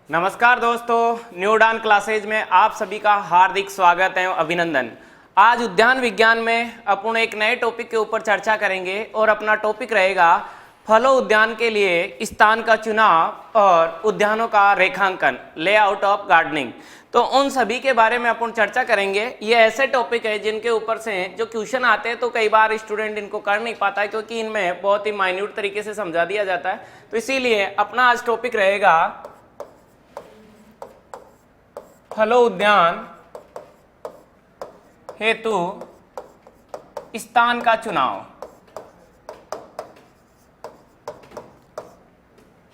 नमस्कार दोस्तों, न्यू उड़ान क्लासेज में आप सभी का हार्दिक स्वागत है, अभिनंदन। आज उद्यान विज्ञान में अपन एक नए टॉपिक के ऊपर चर्चा करेंगे और अपना टॉपिक रहेगा फलों उद्यान के लिए स्थान का चुनाव और उद्यानों का रेखांकन, लेआउट ऑफ गार्डनिंग। तो उन सभी के बारे में अपन चर्चा करेंगे। ये ऐसे टॉपिक है जिनके ऊपर से जो क्वेश्चन आते हैं तो कई बार स्टूडेंट इनको कर नहीं पाता है, क्योंकि इनमें बहुत ही माइन्यूट तरीके से समझा दिया जाता है। तो इसीलिए अपना आज टॉपिक रहेगा फलों उद्यान हेतु स्थान का चुनाव।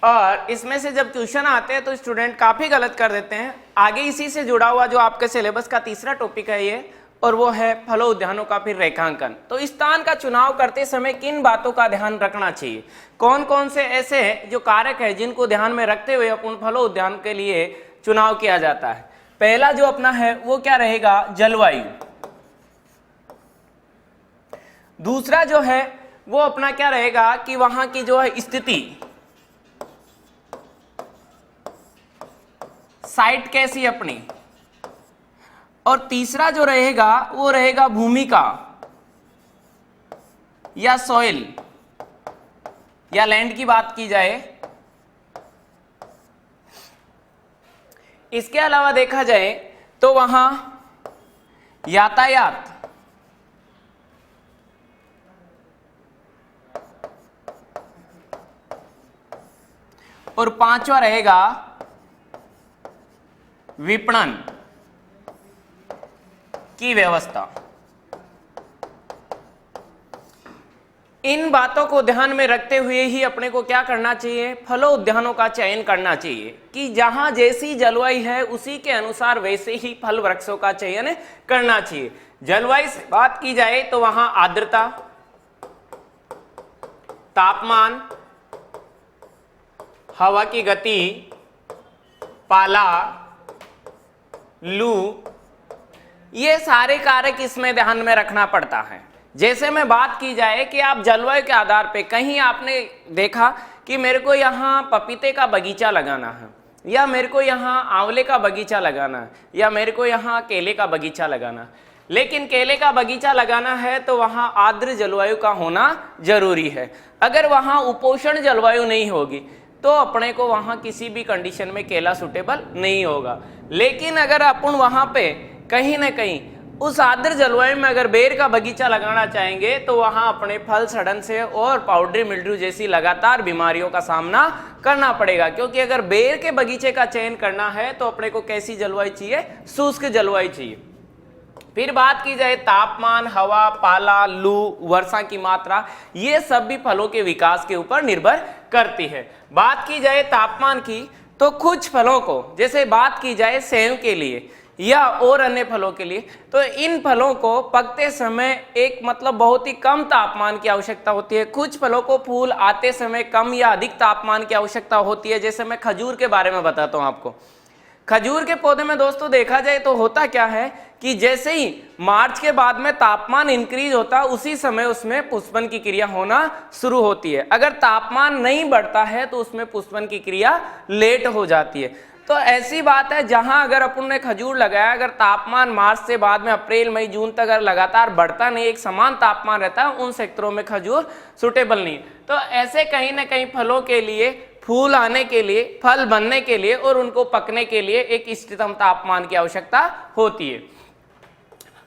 और इसमें से जब क्वेश्चन आते हैं तो स्टूडेंट काफी गलत कर देते हैं। आगे इसी से जुड़ा हुआ जो आपके सिलेबस का तीसरा टॉपिक है ये, और वो है फलों उद्यानों का फिर रेखांकन। तो स्थान का चुनाव करते समय किन बातों का ध्यान रखना चाहिए, कौन कौन से ऐसे जो कारक है जिनको ध्यान में रखते हुए अपन फलों उद्यान के लिए चुनाव किया जाता है। पहला जो अपना है वो क्या रहेगा, जलवायु। दूसरा जो है वो अपना क्या रहेगा कि वहां की जो है स्थिति, साइट कैसी अपनी। और तीसरा जो रहेगा वो रहेगा भूमि का या सॉइल या लैंड की बात की जाए। इसके अलावा देखा जाए तो वहां यातायात, और पांचवा रहेगा विपणन की व्यवस्था। इन बातों को ध्यान में रखते हुए ही अपने को क्या करना चाहिए, फलों उद्यानों का चयन करना चाहिए कि जहां जैसी जलवायु है उसी के अनुसार वैसे ही फल वृक्षों का चयन करना चाहिए। जलवायु से बात की जाए तो वहां आर्द्रता, तापमान, हवा की गति, पाला, लू, ये सारे कारक इसमें ध्यान में रखना पड़ता है। जैसे में बात की जाए कि आप जलवायु के आधार पे कहीं आपने देखा कि मेरे को यहाँ पपीते का बगीचा लगाना है, या मेरे को यहाँ आंवले का बगीचा लगाना है, या मेरे को यहाँ केले का बगीचा लगाना है। लेकिन केले का बगीचा लगाना है तो वहाँ आर्द्र जलवायु का होना जरूरी है। अगर वहाँ उपोष्ण जलवायु नहीं होगी तो अपने को वहाँ किसी भी कंडीशन में केला सूटेबल नहीं होगा। लेकिन अगर अपन वहाँ पे कहीं ना कहीं उस आर्द्र जलवायु में अगर बेर का बगीचा लगाना चाहेंगे तो वहां अपने फल सड़न से और पाउडरी मिल्ड्यू जैसी लगातार बीमारियों का सामना करना पड़ेगा। क्योंकि अगर बेर के बगीचे का चयन करना है तो अपने को कैसी जलवायु चाहिए, शुष्क जलवायु चाहिए। फिर बात की जाए तापमान, हवा, पाला, लू, वर्षा की मात्रा, ये सब भी फलों के विकास के ऊपर निर्भर करती है। बात की जाए तापमान की तो कुछ फलों को, जैसे बात की जाए सेब के लिए या और अन्य फलों के लिए, तो इन फलों को पकते समय एक मतलब बहुत ही कम तापमान की आवश्यकता होती है। कुछ फलों को फूल आते समय कम या अधिक तापमान की आवश्यकता होती है। जैसे मैं खजूर के बारे में बताता हूँ आपको। खजूर के पौधे में दोस्तों देखा जाए तो होता क्या है कि जैसे ही मार्च के बाद में तापमान इंक्रीज होता है उसी समय उसमें पुष्पन की क्रिया होना शुरू होती है। अगर तापमान नहीं बढ़ता है तो उसमें पुष्पन की क्रिया लेट हो जाती है। तो ऐसी बात है जहां अगर अपन ने खजूर लगाया, अगर तापमान मार्च से बाद में अप्रैल मई जून तक अगर लगातार बढ़ता नहीं, एक समान तापमान रहता है, उन सेक्टरों में खजूर सुटेबल नहीं। तो ऐसे कहीं ना कहीं फलों के लिए, फूल आने के लिए, फल बनने के लिए और उनको पकने के लिए एक इष्टतम तापमान की आवश्यकता होती है।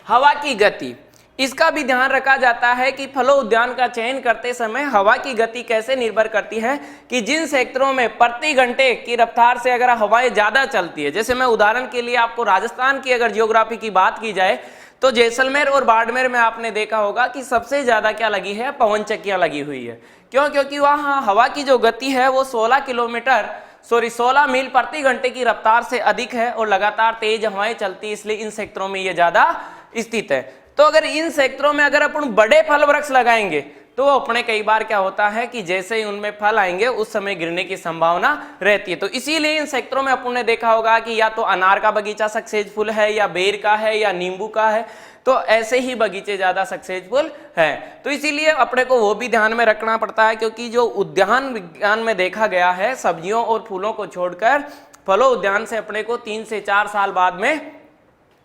हवा की गति, इसका भी ध्यान रखा जाता है कि फलों उद्यान का चयन करते समय हवा की गति कैसे निर्भर करती है कि जिन क्षेत्रों में प्रति घंटे की रफ्तार से अगर हवाएं ज्यादा चलती है, जैसे मैं उदाहरण के लिए आपको राजस्थान की अगर जियोग्राफी की बात की जाए तो जैसलमेर और बाड़मेर में आपने देखा होगा कि सबसे ज्यादा क्या लगी है, पवन चक्कियां लगी हुई है। क्यों? क्योंकि वहां हवा की जो गति है वो 16 मील प्रति घंटे की रफ्तार से अधिक है और लगातार तेज हवाएं चलती है, इसलिए इन क्षेत्रों में ये ज्यादा स्थित है। तो अगर इन क्षेत्रों में अगर अपन बड़े फल वृक्ष लगाएंगे तो अपने कई बार क्या होता है कि जैसे ही उनमें फल आएंगे उस समय गिरने की संभावना रहती है। तो इसीलिए इन सेक्टरों में अपन ने देखा होगा कि या तो अनार का बगीचा सक्सेसफुल है, या बेर का है, या नींबू का है, तो ऐसे ही बगीचे ज्यादा सक्सेसफुल है। तो इसीलिए अपने को वो भी ध्यान में रखना पड़ता है, क्योंकि जो उद्यान विज्ञान में देखा गया है सब्जियों और फूलों को छोड़कर फलों उद्यान से अपने को 3 से 4 साल बाद में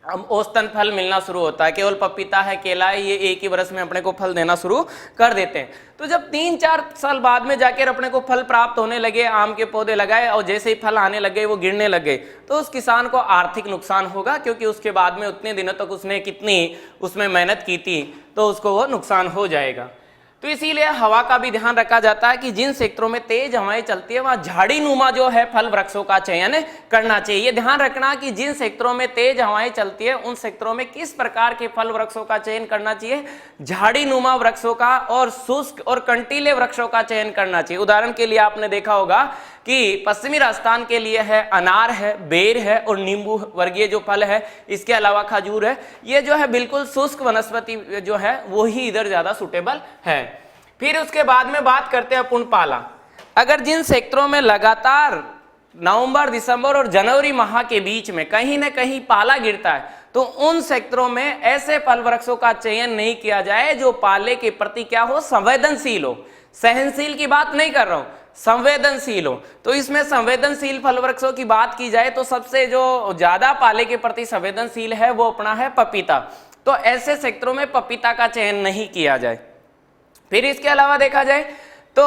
औसतन फल मिलना शुरू होता है। केवल पपीता है, केला है, ये एक ही वर्ष में अपने को फल देना शुरू कर देते हैं। तो जब 3-4 साल बाद में जाकर अपने को फल प्राप्त होने लगे, आम के पौधे लगाए और जैसे ही फल आने लगे वो गिरने लगे, तो उस किसान को आर्थिक नुकसान होगा, क्योंकि उसके बाद में उतने दिनों तक उसने कितनी उसमें मेहनत की थी, तो उसको वो नुकसान हो जाएगा। तो इसीलिए हवा का भी ध्यान रखा जाता है कि जिन क्षेत्रों में तेज हवाएं चलती है वहां झाड़ी नुमा जो है फल वृक्षों का चयन करना चाहिए। ये ध्यान रखना कि जिन क्षेत्रों में तेज हवाएं चलती है उन क्षेत्रों में किस प्रकार के फल वृक्षों का चयन करना चाहिए, झाड़ी नुमा वृक्षों का और शुष्क और कंटीले वृक्षों का चयन करना चाहिए। उदाहरण के लिए आपने देखा होगा कि पश्चिमी राजस्थान के लिए है अनार है, बेर है और नींबू वर्गीय जो फल है, इसके अलावा खजूर है। ये जो है बिल्कुल शुष्क वनस्पति जो है वो ही इधर ज्यादा सुटेबल है। फिर उसके बाद में बात करते हैं अपन पाला। अगर जिन क्षेत्रों में लगातार नवंबर, दिसंबर और जनवरी माह के बीच में कहीं ना कहीं पाला गिरता है, तो उन क्षेत्रों में ऐसे फल वृक्षों का चयन नहीं किया जाए जो पाले के प्रति क्या हो, संवेदनशील हो। सहनशील की बात नहीं कर रहा हूं, संवेदनशील हो। तो इसमें संवेदनशील फल वृक्षों की बात की जाए तो सबसे जो ज्यादा पाले के प्रति संवेदनशील है वो अपना है पपीता। तो ऐसे क्षेत्रों में पपीता का चयन नहीं किया जाए। फिर इसके अलावा देखा जाए तो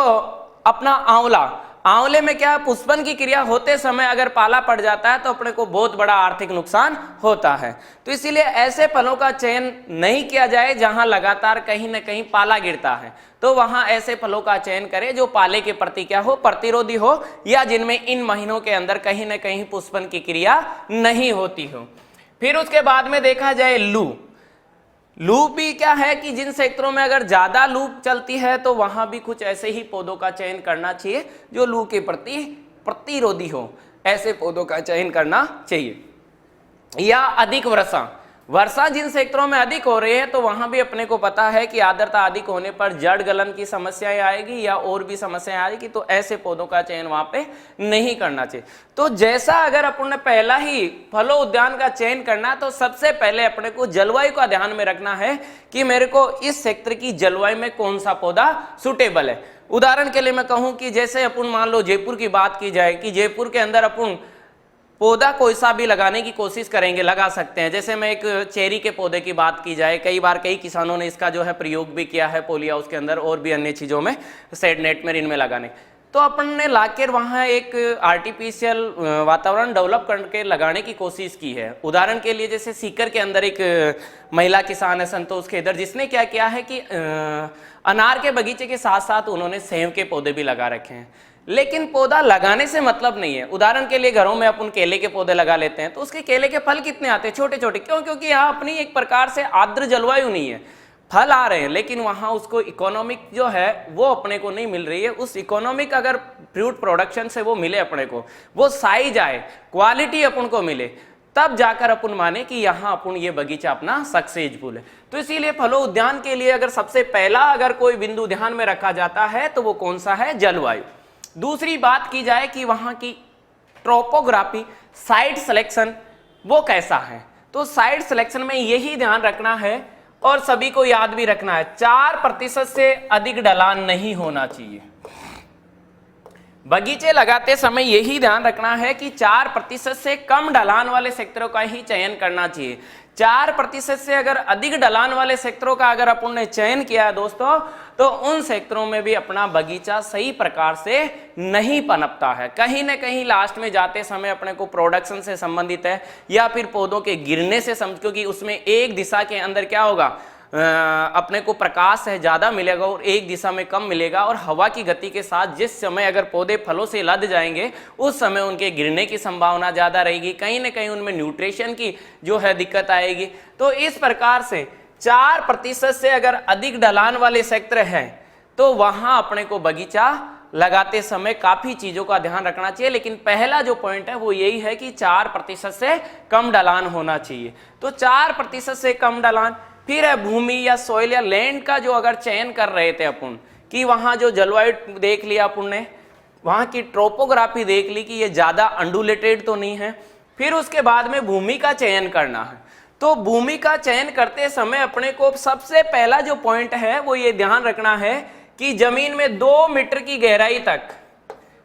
अपना आंवला, आंवले में क्या पुष्पन की क्रिया होते समय अगर पाला पड़ जाता है तो अपने को बहुत बड़ा आर्थिक नुकसान होता है। तो इसीलिए ऐसे फलों का चयन नहीं किया जाए जहां लगातार कहीं ना कहीं पाला गिरता है, तो वहां ऐसे फलों का चयन करें जो पाले के प्रति क्या हो, प्रतिरोधी हो, या जिनमें इन महीनों के अंदर कहीं ना कहीं पुष्पन की क्रिया नहीं होती हो। फिर उसके बाद में देखा जाए लू। लू भी क्या है कि जिन क्षेत्रों में अगर ज्यादा लू चलती है तो वहां भी कुछ ऐसे ही पौधों का चयन करना चाहिए जो लू के प्रति प्रतिरोधी हो, ऐसे पौधों का चयन करना चाहिए। या अधिक वर्षा, वर्षा जिन क्षेत्रों में अधिक हो रही है तो वहां भी अपने को पता है कि आर्द्रता अधिक होने पर जड़ गलन की समस्याएं आएगी या और भी समस्याएं आएगी, तो ऐसे पौधों का चयन वहां पे नहीं करना चाहिए। तो जैसा अगर अपन ने पहला ही फलों उद्यान का चयन करना, तो सबसे पहले अपने को जलवायु का ध्यान में रखना है कि मेरे को इस क्षेत्र की जलवायु में कौन सा पौधा सुटेबल है। उदाहरण के लिए मैं कहूं कि जैसे अपन मान लो जयपुर की बात की जाए कि जयपुर के अंदर अपन पौधा कोई सा भी लगाने की कोशिश करेंगे, लगा सकते हैं। जैसे मैं एक चेरी के पौधे की बात की जाए, कई बार कई किसानों ने इसका जो है प्रयोग भी किया है पोली हाउस के अंदर और भी अन्य चीज़ों में, सेड नेट में, इनमें लगाने। तो अपन ने लाकर वहाँ एक आर्टिफिशियल वातावरण डेवलप करके लगाने की कोशिश की है। उदाहरण के लिए जैसे सीकर के अंदर एक महिला किसान है संतोष खेदर, जिसने क्या किया है कि अनार के बगीचे के साथ साथ उन्होंने सेब के पौधे भी लगा रखे हैं। लेकिन पौधा लगाने से मतलब नहीं है। उदाहरण के लिए घरों में अपन केले के पौधे लगा लेते हैं तो उसके केले के फल कितने आते हैं, छोटे छोटे। क्यों? क्योंकि यहाँ अपनी एक प्रकार से आर्द्र जलवायु नहीं है, फल आ रहे हैं लेकिन वहाँ उसको इकोनॉमिक जो है वो अपने को नहीं मिल रही है। उस इकोनॉमिक अगर फ्रूट प्रोडक्शन से वो मिले अपने को, वो साइज आए, क्वालिटी अपन को मिले, तब जाकर अपन माने कि यहाँ अपन ये बगीचा अपना सक्सेसफुल है। तो इसीलिए फलों उद्यान के लिए अगर सबसे पहला अगर कोई बिंदु ध्यान में रखा जाता है तो वो कौन सा है, जलवायु। दूसरी बात की जाए कि वहां की ट्रोपोग्राफी, साइट सिलेक्शन वो कैसा है, तो साइट सिलेक्शन में यही ध्यान रखना है और सभी को याद भी रखना है, 4% से अधिक ढलान नहीं होना चाहिए। बगीचे लगाते समय यही ध्यान रखना है कि 4% से कम ढलान वाले सेक्टरों का ही चयन करना चाहिए। 4% से अगर अधिक ढलान वाले सेक्टरों का अगर अपन ने चयन किया है दोस्तों, तो उन सेक्टरों में भी अपना बगीचा सही प्रकार से नहीं पनपता है। कहीं ना कहीं लास्ट में जाते समय अपने को प्रोडक्शन से संबंधित है या फिर पौधों के गिरने से क्योंकि उसमें एक दिशा के अंदर क्या होगा, अपने को प्रकाश है ज्यादा मिलेगा और एक दिशा में कम मिलेगा, और हवा की गति के साथ जिस समय अगर पौधे फलों से लद जाएंगे उस समय उनके गिरने की संभावना ज्यादा रहेगी, कहीं ना कहीं उनमें न्यूट्रिशन की जो है दिक्कत आएगी। तो इस प्रकार से 4% से अगर अधिक ढलान वाले क्षेत्र है तो वहां अपने को बगीचा लगाते समय काफी चीजों का ध्यान रखना चाहिए। लेकिन पहला जो पॉइंट है वो यही है कि 4% से कम ढलान होना चाहिए। तो 4% से कम ढलान। फिर है भूमि या सॉइल या लैंड का जो अगर चयन कर रहे थे अपन कि वहां जो जलवायु देख लिया अपन ने, वहां की ट्रोपोग्राफी देख ली कि ये ज्यादा अंडुलेटेड तो नहीं है। फिर उसके बाद में भूमि का चयन करना है। तो भूमि का चयन करते समय अपने को सबसे पहला जो पॉइंट है वो ये ध्यान रखना है कि जमीन में 2 मीटर की गहराई तक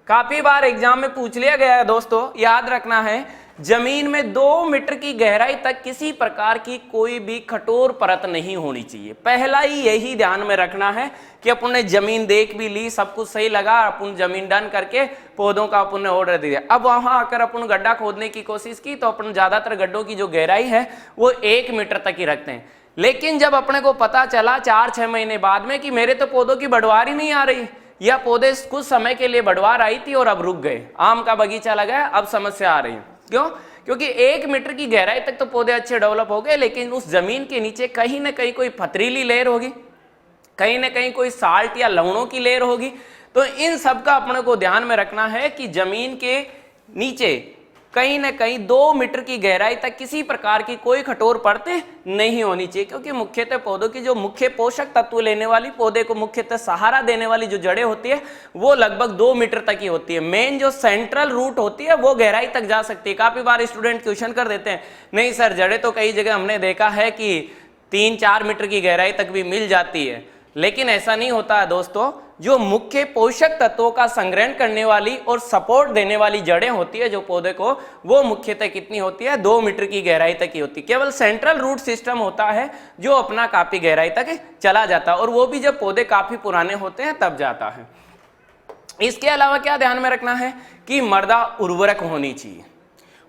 काफी बार एग्जाम में पूछ लिया गया है दोस्तों, याद रखना है, जमीन में 2 मीटर की गहराई तक किसी प्रकार की कोई भी कठोर परत नहीं होनी चाहिए। पहला ही यही ध्यान में रखना है कि अपन ने जमीन देख भी ली, सब कुछ सही लगा, अपन जमीन डन करके पौधों का अपन ने ऑर्डर दिया। अब वहां आकर अपन गड्ढा खोदने की कोशिश की तो अपन ज्यादातर गड्ढों की जो गहराई है वो 1 मीटर तक ही रखते हैं। लेकिन जब अपने को पता चला 4-6 महीने बाद में कि मेरे तो पौधों की बढ़वार ही नहीं आ रही, या पौधे कुछ समय के लिए बढ़वार आई थी और अब रुक गए, आम का बगीचा लगा है, अब समस्या आ रही है। क्यों? क्योंकि 1 मीटर की गहराई तक तो पौधे अच्छे डेवलप हो गए, लेकिन उस जमीन के नीचे कहीं ना कहीं कोई पथरीली लेयर होगी, कहीं ना कहीं कोई साल्ट या लवणों की लेयर होगी। तो इन सब का अपने को ध्यान में रखना है कि जमीन के नीचे कहीं ना कहीं 2 मीटर की गहराई तक किसी प्रकार की कोई कठोर परतें नहीं होनी चाहिए, क्योंकि मुख्यतः पौधों की जो मुख्य पोषक तत्व लेने वाली, पौधे को मुख्यतः सहारा देने वाली जो जड़ें होती है वो लगभग 2 मीटर तक ही होती है। मेन जो सेंट्रल रूट होती है वो गहराई तक जा सकती है। काफी बार स्टूडेंट क्वेश्चन कर देते हैं, नहीं सर जड़ें तो कई जगह हमने देखा है कि 3-4 मीटर की गहराई तक भी मिल जाती है, लेकिन ऐसा नहीं होता है दोस्तों। जो मुख्य पोषक तत्वों का संग्रहण करने वाली और सपोर्ट देने वाली जड़ें होती है जो पौधे को, वो मुख्यतः कितनी होती है, 2 मीटर की गहराई तक ही होती है। केवल सेंट्रल रूट सिस्टम होता है जो अपना काफी गहराई तक चला जाता है, और वो भी जब पौधे काफी पुराने होते हैं तब जाता है। इसके अलावा क्या ध्यान में रखना है कि मृदा उर्वरक होनी चाहिए,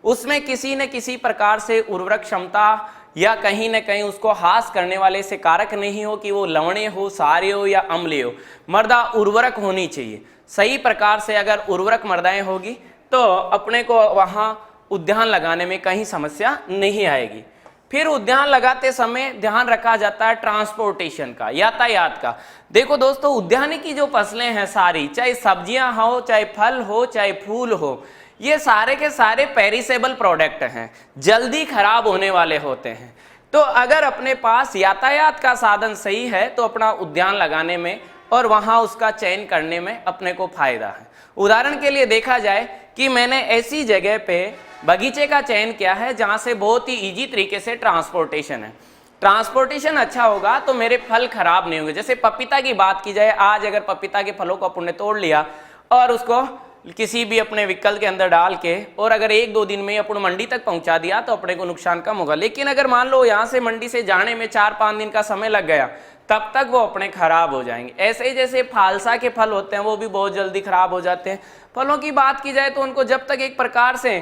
उसमें किसी न किसी प्रकार से उर्वरक क्षमता या कहीं ना कहीं उसको हास करने वाले से कारक नहीं हो कि वो लवणीय हो, सारे हो या अम्लीय हो। मृदा उर्वरक होनी चाहिए। सही प्रकार से अगर उर्वरक मृदाएं होगी तो अपने को वहां उद्यान लगाने में कहीं समस्या नहीं आएगी। फिर उद्यान लगाते समय ध्यान रखा जाता है ट्रांसपोर्टेशन का, यातायात का। देखो दोस्तों, उद्यानिकी जो फसलें हैं सारी, चाहे सब्जियां हो, चाहे फल हो, चाहे फूल हो, ये सारे के सारे पेरिसेबल प्रोडक्ट हैं, जल्दी खराब होने वाले होते हैं। तो अगर अपने पास यातायात का साधन सही है तो अपना उद्यान लगाने में और वहां उसका चयन करने में अपने को फायदा है। उदाहरण के लिए देखा जाए कि मैंने ऐसी जगह पे बगीचे का चयन किया है जहां से बहुत ही इजी तरीके से ट्रांसपोर्टेशन है। ट्रांसपोर्टेशन अच्छा होगा तो मेरे फल खराब नहीं होंगे। जैसे पपीता की बात की जाए, आज अगर पपीता के फलों को अपन ने तोड़ लिया और उसको किसी भी अपने व्हीकल के अंदर डाल के और अगर 1-2 दिन में अपन मंडी तक पहुंचा दिया तो अपने को नुकसान कम होगा। लेकिन अगर मान लो यहाँ से मंडी से जाने में 4-5 दिन का समय लग गया, तब तक वो अपने खराब हो जाएंगे। ऐसे ही जैसे फालसा के फल होते हैं वो भी बहुत जल्दी खराब हो जाते हैं। फलों की बात की जाए तो उनको जब तक एक प्रकार से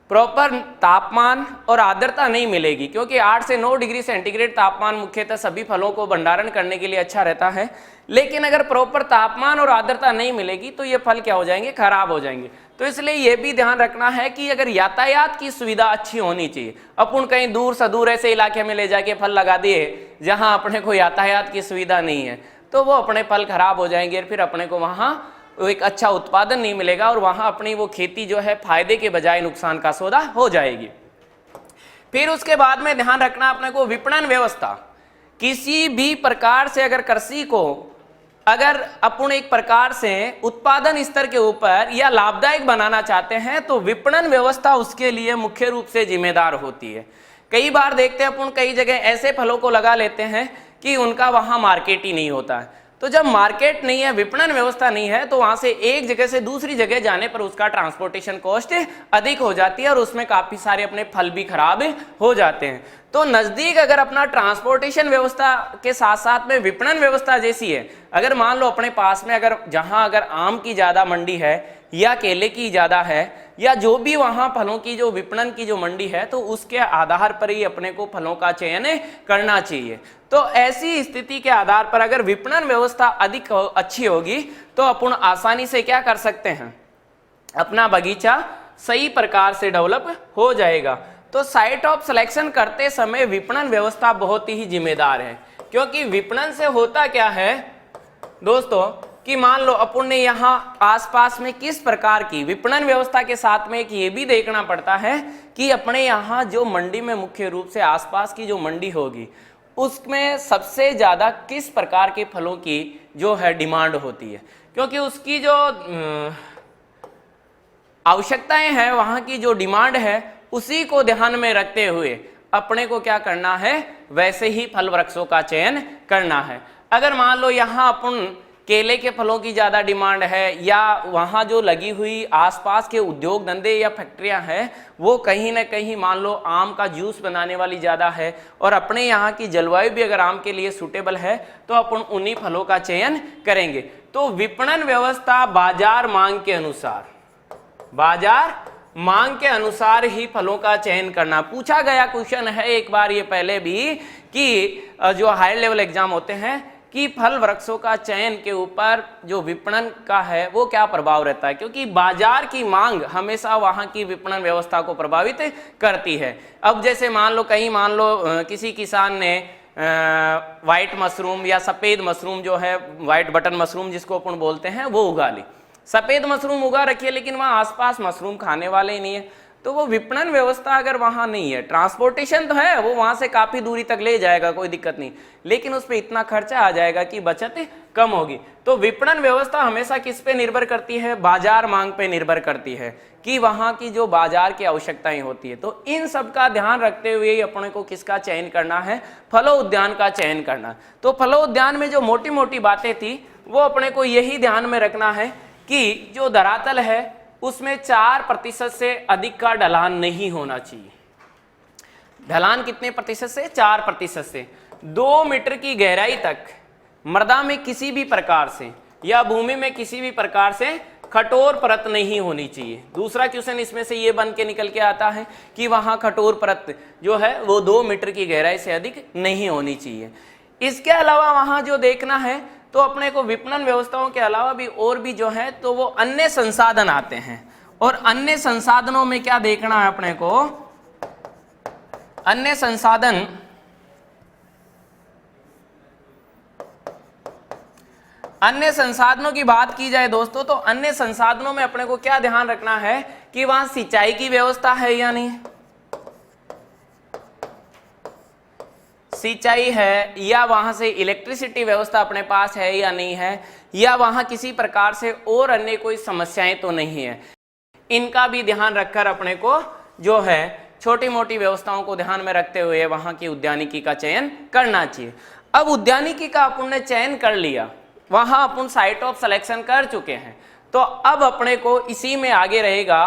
प्रॉपर तापमान और आर्द्रता नहीं मिलेगी, क्योंकि 8 से 9 डिग्री सेंटीग्रेड तापमान मुख्यतः सभी फलों को भंडारण करने के लिए अच्छा रहता है, लेकिन अगर प्रॉपर तापमान और आर्द्रता नहीं मिलेगी तो ये फल क्या हो जाएंगे, खराब हो जाएंगे। तो इसलिए ये भी ध्यान रखना है कि अगर यातायात की सुविधा अच्छी होनी चाहिए। अपन कहीं दूर सुदूर ऐसे इलाके में ले जाके फल लगा दिए जहां अपने को यातायात की सुविधा नहीं है, तो वो अपने फल खराब हो जाएंगे, फिर अपने को वहां एक अच्छा उत्पादन नहीं मिलेगा और वहां अपनी वो खेती जो है फायदे के बजाय नुकसान का सौदा हो जाएगी। फिर उसके बाद में ध्यान रखना अपने को विपणन व्यवस्था। किसी भी प्रकार से अगर कृषि को अगर अपन एक प्रकार से उत्पादन स्तर के ऊपर या लाभदायक बनाना चाहते हैं तो विपणन व्यवस्था उसके लिए मुख्य रूप से जिम्मेदार होती है। कई बार देखते हैं अपन कई जगह ऐसे फलों को लगा लेते हैं कि उनका वहां मार्केट ही नहीं होता है। तो जब मार्केट नहीं है, विपणन व्यवस्था नहीं है, तो वहां से एक जगह से दूसरी जगह जाने पर उसका ट्रांसपोर्टेशन कॉस्ट अधिक हो जाती है और उसमें काफी सारे अपने फल भी खराब हो जाते हैं। तो नजदीक अगर अपना ट्रांसपोर्टेशन व्यवस्था के साथ साथ में विपणन व्यवस्था जैसी है, अगर मान लो अपने पास में अगर जहां अगर आम की ज्यादा मंडी है या केले की ज्यादा है या जो भी वहां फलों की जो विपणन की जो मंडी है, तो उसके आधार पर ही अपने को फलों का चयन करना चाहिए। तो ऐसी स्थिति के आधार पर अगर विपणन व्यवस्था अधिक अच्छी होगी तो अपन आसानी से क्या कर सकते हैं, अपना बगीचा सही प्रकार से डेवलप हो जाएगा। तो साइट ऑफ सिलेक्शन करते समय विपणन व्यवस्था बहुत ही जिम्मेदार है, क्योंकि विपणन से होता क्या है दोस्तों कि मान लो अपन ने यहाँ आसपास में किस प्रकार की विपणन व्यवस्था के साथ में एक ये भी देखना पड़ता है कि अपने यहाँ जो मंडी में मुख्य रूप से आसपास की जो मंडी होगी उसमें सबसे ज्यादा किस प्रकार के फलों की जो है डिमांड होती है, क्योंकि उसकी जो आवश्यकताएं हैं, वहां की जो डिमांड है, उसी को ध्यान में रखते हुए अपने को क्या करना है, वैसे ही फल वृक्षों का चयन करना है। अगर मान लो यहाँ अपन केले के फलों की ज़्यादा डिमांड है, या वहाँ जो लगी हुई आसपास के उद्योग धंधे या फैक्ट्रियाँ हैं वो कहीं ना कहीं मान लो आम का जूस बनाने वाली ज़्यादा है, और अपने यहाँ की जलवायु भी अगर आम के लिए सूटेबल है तो अपन उन्हीं फलों का चयन करेंगे। तो विपणन व्यवस्था बाजार मांग के अनुसार, बाजार मांग के अनुसार ही फलों का चयन करना। पूछा गया क्वेश्चन है एक बार ये पहले भी कि जो हायर लेवल एग्जाम होते हैं कि फल वृक्षों का चयन के ऊपर जो विपणन का है वो क्या प्रभाव रहता है, क्योंकि बाजार की मांग हमेशा वहां की विपणन व्यवस्था को प्रभावित करती है। अब जैसे मान लो किसी किसान ने व्हाइट मशरूम या सफेद मशरूम जो है व्हाइट बटन मशरूम जिसको अपन बोलते हैं वो उगा ली, सफेद मशरूम उगा रखी है, लेकिन वहाँ आसपास मशरूम खाने वाले ही नहीं है, तो वो विपणन व्यवस्था अगर वहाँ नहीं है, ट्रांसपोर्टेशन तो है, वो वहाँ से काफ़ी दूरी तक ले जाएगा, कोई दिक्कत नहीं, लेकिन उस पर इतना खर्चा आ जाएगा कि बचत कम होगी। तो विपणन व्यवस्था हमेशा किस पे निर्भर करती है, बाजार मांग पे निर्भर करती है कि वहाँ की जो बाजार की आवश्यकताएं होती है। तो इन सब का ध्यान रखते हुए अपने को किसका चयन करना है, फलों उद्यान का चयन करना। तो फलों उद्यान में जो मोटी मोटी बातें थी वो अपने को यही ध्यान में रखना है कि जो धरातल है उसमें 4% से अधिक का ढलान नहीं होना चाहिए। ढलान कितने प्रतिशत से? 4% से। 2 मीटर की गहराई तक मृदा में किसी भी प्रकार से या भूमि में किसी भी प्रकार से कठोर परत नहीं होनी चाहिए। दूसरा क्वेश्चन इसमें से ये बन के निकल के आता है कि वहां कठोर परत जो है वो 2 मीटर की गहराई से अधिक नहीं होनी चाहिए। इसके अलावा वहां जो देखना है तो अपने को विपणन व्यवस्थाओं के अलावा भी और भी जो है तो वो अन्य संसाधन आते हैं, और अन्य संसाधनों में क्या देखना है अपने को, अन्य संसाधनों की बात की जाए दोस्तों, तो अन्य संसाधनों में अपने को क्या ध्यान रखना है कि वहां सिंचाई की व्यवस्था है या नहीं, सिंचाई है, या वहां से इलेक्ट्रिसिटी व्यवस्था अपने पास है या नहीं है, या वहां किसी प्रकार से और अन्य कोई समस्याएं तो नहीं है। इनका भी ध्यान रखकर अपने को जो है छोटी मोटी व्यवस्थाओं को ध्यान में रखते हुए वहां की उद्यानिकी का चयन करना चाहिए। अब उद्यानिकी का अपन ने चयन कर लिया, वहां अपन साइट ऑफ सिलेक्शन कर चुके हैं, तो अब अपने को इसी में आगे रहेगा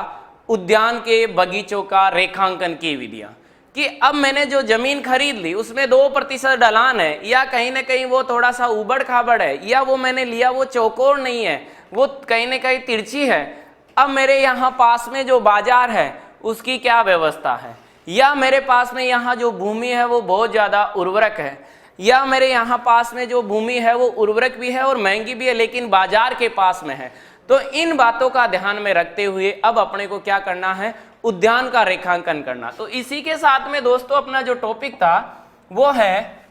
उद्यान के बगीचों का रेखांकन की विधियां, कि अब मैंने जो जमीन खरीद ली उसमें 2% ढलान है, या कहीं ना कहीं वो थोड़ा सा उबड़ खाबड़ है, या वो मैंने लिया वो चौकोर नहीं है, वो कहीं ना कहीं तिरछी है। अब मेरे यहाँ पास में जो बाजार है उसकी क्या व्यवस्था है, या मेरे पास में यहाँ जो भूमि है वो बहुत ज़्यादा उर्वरक है, या मेरे यहाँ पास में जो भूमि है वो उर्वरक भी है और महंगी भी है लेकिन बाजार के पास में है। तो इन बातों का ध्यान में रखते हुए अब अपने को क्या करना है, उद्यान का रेखांकन करना। तो इसी के साथ में दोस्तों अपना जो टॉपिक था वो है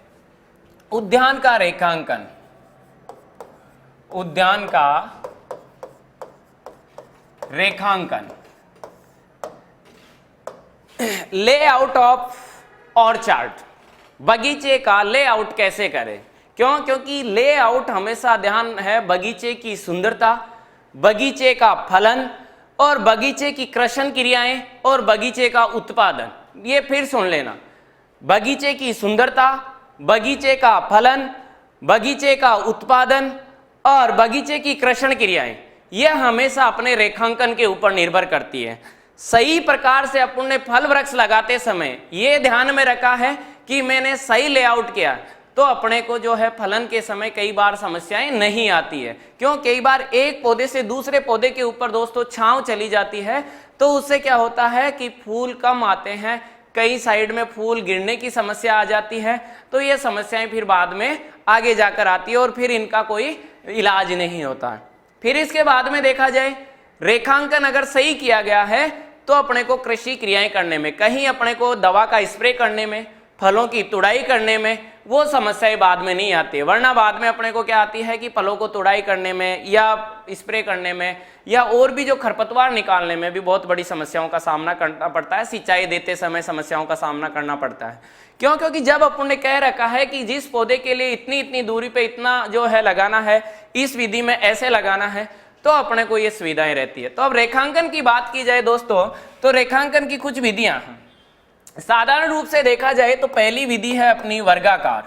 उद्यान का रेखांकन, उद्यान का रेखांकन, लेआउट ऑफ ऑर्चार्ड, बगीचे का लेआउट कैसे करें। क्यों? क्योंकि लेआउट हमेशा ध्यान है बगीचे की सुंदरता, बगीचे का फलन और बगीचे की कृषि क्रियाएं और बगीचे का उत्पादन। ये फिर सुन लेना, बगीचे की सुंदरता, बगीचे का फलन, बगीचे का उत्पादन और बगीचे की कृषि क्रियाएं, ये हमेशा अपने रेखांकन के ऊपर निर्भर करती है। सही प्रकार से अपन ने फल वृक्ष लगाते समय ये ध्यान में रखा है कि मैंने सही लेआउट किया तो अपने को जो है फलन के समय कई बार समस्याएं नहीं आती है। क्यों? कई बार एक पौधे से दूसरे पौधे के ऊपर दोस्तों छांव चली जाती है, तो उससे क्या होता है कि फूल कम आते हैं, कई साइड में फूल गिरने की समस्या आ जाती है, तो ये समस्याएं फिर बाद में आगे जाकर आती है और फिर इनका कोई इलाज नहीं होता है। फिर इसके बाद में देखा जाए रेखांकन अगर सही किया गया है तो अपने को कृषि क्रियाएं करने में, कहीं अपने को दवा का स्प्रे करने में, फलों की तुड़ाई करने में वो समस्याएं बाद में नहीं आती है। वरना बाद में अपने को क्या आती है कि फलों को तुड़ाई करने में या स्प्रे करने में या और भी जो खरपतवार निकालने में भी बहुत बड़ी समस्याओं का सामना करना पड़ता है, सिंचाई देते समय समस्याओं का सामना करना पड़ता है। क्यों? क्योंकि जब अपन ने कह रखा है कि जिस पौधे के लिए इतनी इतनी दूरी पे इतना जो है लगाना है, इस विधि में ऐसे लगाना है, तो अपने को ये सुविधाएं रहती है। तो अब रेखांकन की बात की जाए दोस्तों, तो रेखांकन की कुछ विधियां हैं। साधारण रूप से देखा जाए तो पहली विधि है अपनी वर्गाकार।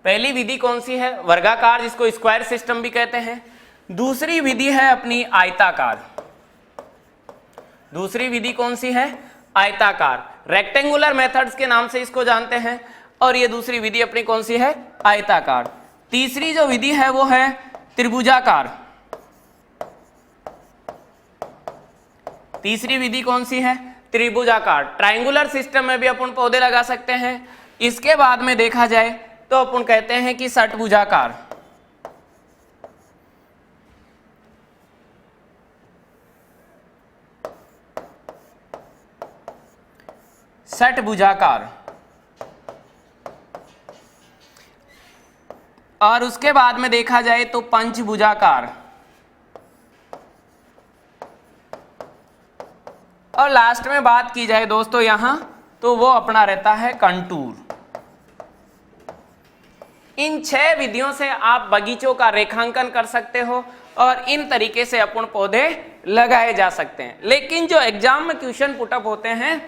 पहली विधि कौन सी है? वर्गाकार, जिसको स्क्वायर सिस्टम भी कहते हैं। दूसरी विधि है अपनी आयताकार। दूसरी विधि कौन सी है? आयताकार। रेक्टेंगुलर मेथड्स के नाम से इसको जानते हैं, और ये दूसरी विधि अपनी कौन सी है? आयताकार। तीसरी जो विधि है वो है त्रिभुजाकार। तीसरी विधि कौन सी है? त्रिभुजाकार। ट्रायंगुलर सिस्टम में भी अपन पौधे लगा सकते हैं। इसके बाद में देखा जाए तो अपन कहते हैं कि षटभुजाकार। षटभुजाकार। और उसके बाद में देखा जाए तो पंचभुजाकार। और लास्ट में बात की जाए दोस्तों यहां, तो वो अपना रहता है कंटूर। इन 6 विधियों से आप बगीचों का रेखांकन कर सकते हो और इन तरीके से अपन पौधे लगाए जा सकते हैं। लेकिन जो एग्जाम में क्वेश्चन पुटअप होते हैं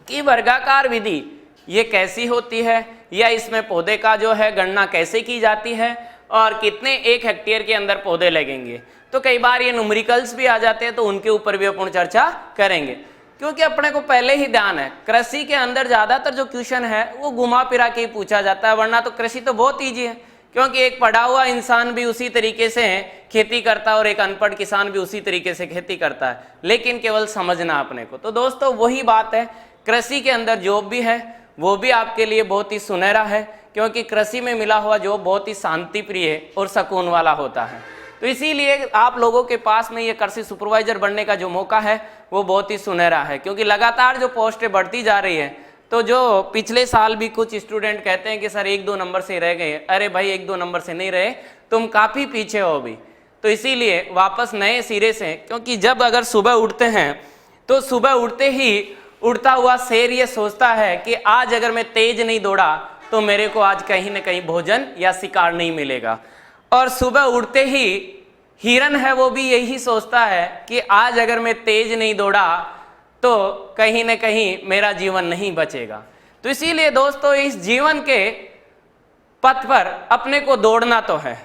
कि वर्गाकार विधि ये कैसी होती है, या इसमें पौधे का जो है गणना कैसे की जाती है, और कितने 1 हेक्टेयर के अंदर पौधे लगेंगे, तो कई बार ये न्यूमेरिकल्स भी आ जाते हैं, तो उनके ऊपर भी अपन चर्चा करेंगे। क्योंकि अपने को पहले ही ध्यान है, कृषि के अंदर ज्यादातर जो क्वेश्चन है वो घुमा फिरा के ही पूछा जाता है, वरना तो कृषि तो बहुत ईजी है। क्योंकि एक पढ़ा हुआ इंसान भी उसी तरीके से खेती करता है और एक अनपढ़ किसान भी उसी तरीके से खेती करता है, लेकिन केवल समझना अपने को। तो दोस्तों वही बात है, कृषि के अंदर जॉब भी है, वो भी आपके लिए बहुत ही सुनहरा है, क्योंकि कृषि में मिला हुआ जॉब बहुत ही शांति प्रिय और सुकून वाला होता है। तो इसीलिए आप लोगों के पास में ये कृषि सुपरवाइजर बनने का जो मौका है वो बहुत ही सुनहरा है, क्योंकि लगातार जो पोस्टें बढ़ती जा रही है, तो जो पिछले साल भी कुछ स्टूडेंट कहते हैं कि सर 1-2 नंबर से रह गए, अरे भाई 1-2 नंबर से नहीं रहे, तुम काफ़ी पीछे हो अभी। तो इसीलिए वापस नए सिरे से, क्योंकि जब अगर सुबह उठते हैं तो सुबह उठते ही उड़ता हुआ शेर ये सोचता है कि आज अगर मैं तेज नहीं दौड़ा तो मेरे को आज कहीं ना कहीं भोजन या शिकार नहीं मिलेगा। और सुबह उठते ही हिरन है वो भी यही सोचता है कि आज अगर मैं तेज नहीं दौड़ा तो कहीं ना कहीं मेरा जीवन नहीं बचेगा। तो इसीलिए दोस्तों इस जीवन के पथ पर अपने को दौड़ना तो है।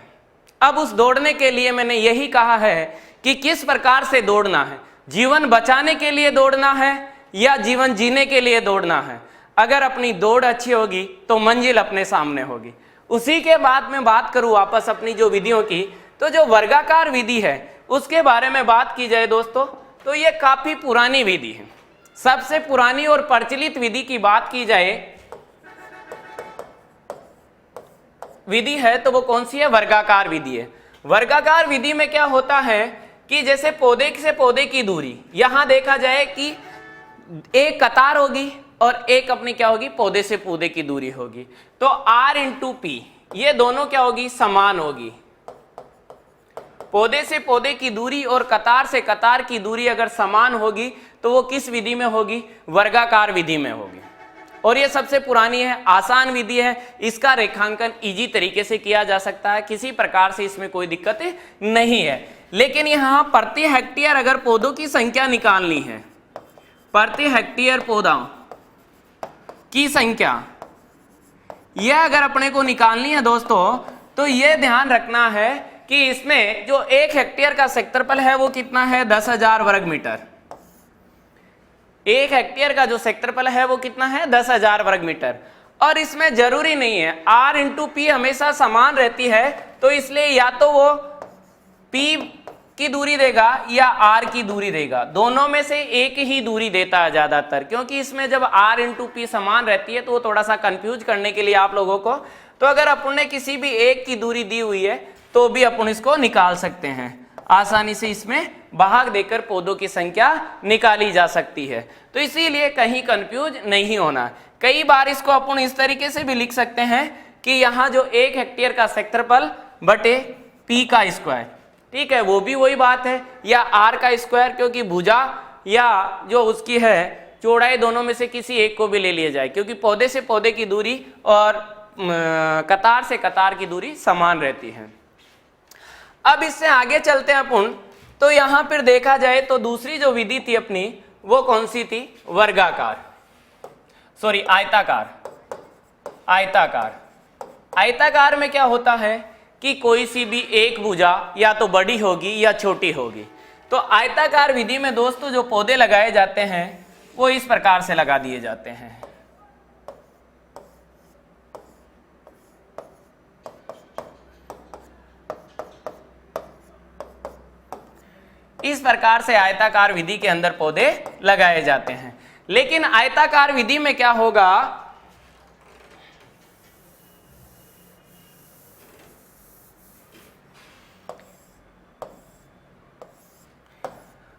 अब उस दौड़ने के लिए मैंने यही कहा है कि किस प्रकार से दौड़ना है, जीवन बचाने के लिए दौड़ना है या जीवन जीने के लिए दौड़ना है। अगर अपनी दौड़ अच्छी होगी तो मंजिल अपने सामने होगी। उसी के बाद में बात करूं वापस अपनी जो विधियों की, तो जो वर्गाकार विधि है उसके बारे में बात की जाए दोस्तों, तो ये काफी पुरानी विधि है। सबसे पुरानी और प्रचलित विधि की बात की जाए विधि है तो वो कौन सी है? वर्गाकार विधि है। वर्गाकार विधि में क्या होता है कि जैसे पौधे से पौधे की दूरी, यहां देखा जाए कि एक कतार होगी और एक अपनी क्या होगी? पौधे से पौधे की दूरी होगी। तो R × P ये दोनों क्या होगी? समान होगी। पौधे से पौधे की दूरी और कतार से कतार की दूरी अगर समान होगी तो वो किस विधि में होगी? वर्गाकार विधि में होगी। और ये सबसे पुरानी है, आसान विधि है, इसका रेखांकन इजी तरीके से किया जा सकता है, किसी प्रकार से इसमें कोई दिक्कत नहीं है। लेकिन यहाँ प्रति हेक्टेयर अगर पौधों की संख्या निकालनी है, प्रति हेक्टेयर पौधा की संख्या यह अगर अपने को निकालनी है दोस्तों, तो यह ध्यान रखना है कि इसमें जो 1 हेक्टेयर का क्षेत्रफल है वो कितना है? 10,000 वर्ग मीटर। 1 हेक्टेयर का जो क्षेत्रफल है वो कितना है? 10,000 वर्ग मीटर। और इसमें जरूरी नहीं है, R × P हमेशा समान रहती है, तो इसलिए या तो वो P की दूरी देगा या R की दूरी देगा, दोनों में से एक ही दूरी देता है ज्यादातर। क्योंकि इसमें जब R × P समान रहती है तो वो थोड़ा सा कंफ्यूज करने के लिए आप लोगों को, तो अगर अपन ने किसी भी एक की दूरी दी हुई है तो भी अपन इसको निकाल सकते हैं आसानी से। इसमें भाग देकर पौधों की संख्या निकाली जा सकती है, तो इसीलिए कहीं कंफ्यूज नहीं होना। कई बार इसको अपन इस तरीके से भी लिख सकते हैं कि यहाँ जो 1 हेक्टेयर का क्षेत्रफल बटे P का स्क्वायर, ठीक है, वो भी वही बात है, या R का स्क्वायर, क्योंकि भुजा या जो उसकी है चौड़ाई दोनों में से किसी एक को भी ले लिया जाए, क्योंकि पौधे से पौधे की दूरी और कतार से कतार की दूरी समान रहती है। अब इससे आगे चलते हैं अपन, तो यहां पर देखा जाए तो दूसरी जो विधि थी अपनी वो कौन सी थी? वर्गाकार, सॉरी आयताकार। आयताकार आयताकार में क्या होता है कि कोई सी भी एक भुजा या तो बड़ी होगी या छोटी होगी। तो आयताकार विधि में दोस्तों जो पौधे लगाए जाते हैं वो इस प्रकार से लगा दिए जाते हैं। इस प्रकार से आयताकार विधि के अंदर पौधे लगाए जाते हैं। लेकिन आयताकार विधि में क्या होगा,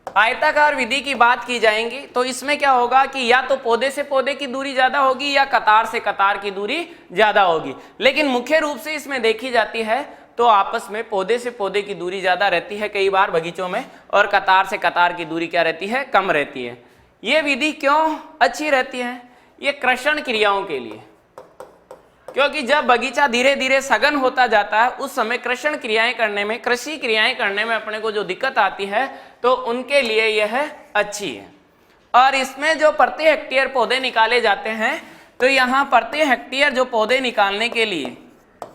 आयताकार विधि की बात की जाएंगी तो इसमें क्या होगा कि या तो पौधे से पौधे की दूरी ज्यादा होगी या कतार से कतार की दूरी ज्यादा होगी। लेकिन मुख्य रूप से इसमें देखी जाती है तो आपस में पौधे से पौधे की दूरी ज्यादा रहती है कई बार बगीचों में, और कतार से कतार की दूरी क्या रहती है, कम रहती है। ये विधि क्यों अच्छी रहती है, ये कृषण क्रियाओं के लिए, क्योंकि जब बगीचा धीरे धीरे सघन होता जाता है उस समय कृषण क्रियाएं करने में, कृषि क्रियाएं करने में अपने को जो दिक्कत आती है तो उनके लिए यह अच्छी है। और इसमें जो प्रति हेक्टेयर पौधे निकाले जाते हैं तो यहाँ प्रति हेक्टेयर जो पौधे निकालने के लिए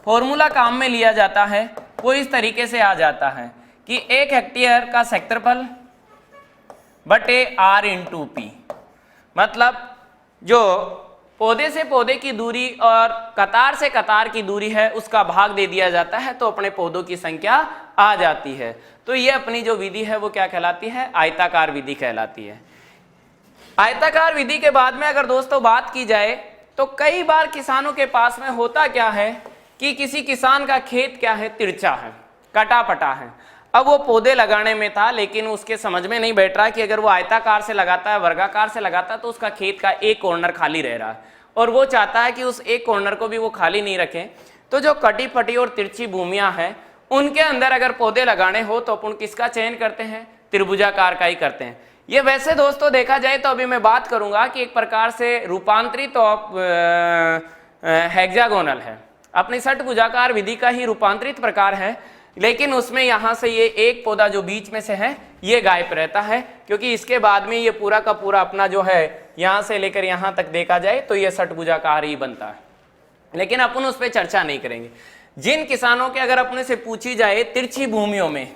फॉर्मूला काम में लिया जाता है वो इस तरीके से आ जाता है कि 1 हेक्टेयर का क्षेत्रफल बटे R इंटू P, मतलब जो पौधे से पौधे की दूरी और कतार से कतार की दूरी है उसका भाग दे दिया जाता है तो अपने पौधों की संख्या आ जाती है। तो ये अपनी जो विधि है वो क्या कहलाती है, आयताकार विधि कहलाती है। आयताकार विधि के बाद में अगर दोस्तों बात की जाए तो कई बार किसानों के पास में होता क्या है कि किसी किसान का खेत क्या है, तिरछा है, कटा पटा है। अब वो पौधे लगाने में था लेकिन उसके समझ में नहीं बैठ रहा कि अगर वो आयताकार से लगाता है, वर्गाकार से लगाता है तो उसका खेत का एक कॉर्नर खाली रह रहा है और वो चाहता है कि उस एक कॉर्नर को भी वो खाली नहीं रखें। तो जो कटी फटी और तिरछी भूमियां हैं उनके अंदर अगर पौधे लगाने हो तो अपन किसका चयन करते हैं, त्रिभुजाकार का ही करते हैं। ये वैसे दोस्तों देखा जाए तो अभी मैं बात करूंगा कि एक प्रकार से रूपांतरित हेक्सागोनल है, अपनी षटभुजाकार विधि का ही रूपांतरित प्रकार है, लेकिन उसमें यहाँ से ये एक पौधा जो बीच में से है ये गायब रहता है, क्योंकि इसके बाद में ये पूरा का पूरा अपना जो है यहाँ से लेकर यहाँ तक देखा जाए तो ये षटभुजाकार ही बनता है। लेकिन अपन उस पर चर्चा नहीं करेंगे। जिन किसानों के अगर अपने से पूछी जाए तिरछी भूमियों में,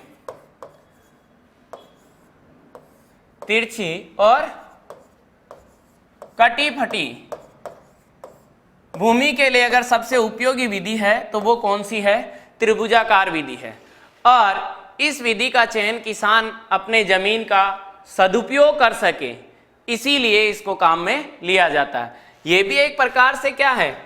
तिरछी और कटी फटी भूमि के लिए अगर सबसे उपयोगी विधि है तो वो कौन सी है, त्रिभुजाकार विधि है। और इस विधि का चयन किसान अपने जमीन का सदुपयोग कर सके इसीलिए इसको काम में लिया जाता है। ये भी एक प्रकार से क्या है,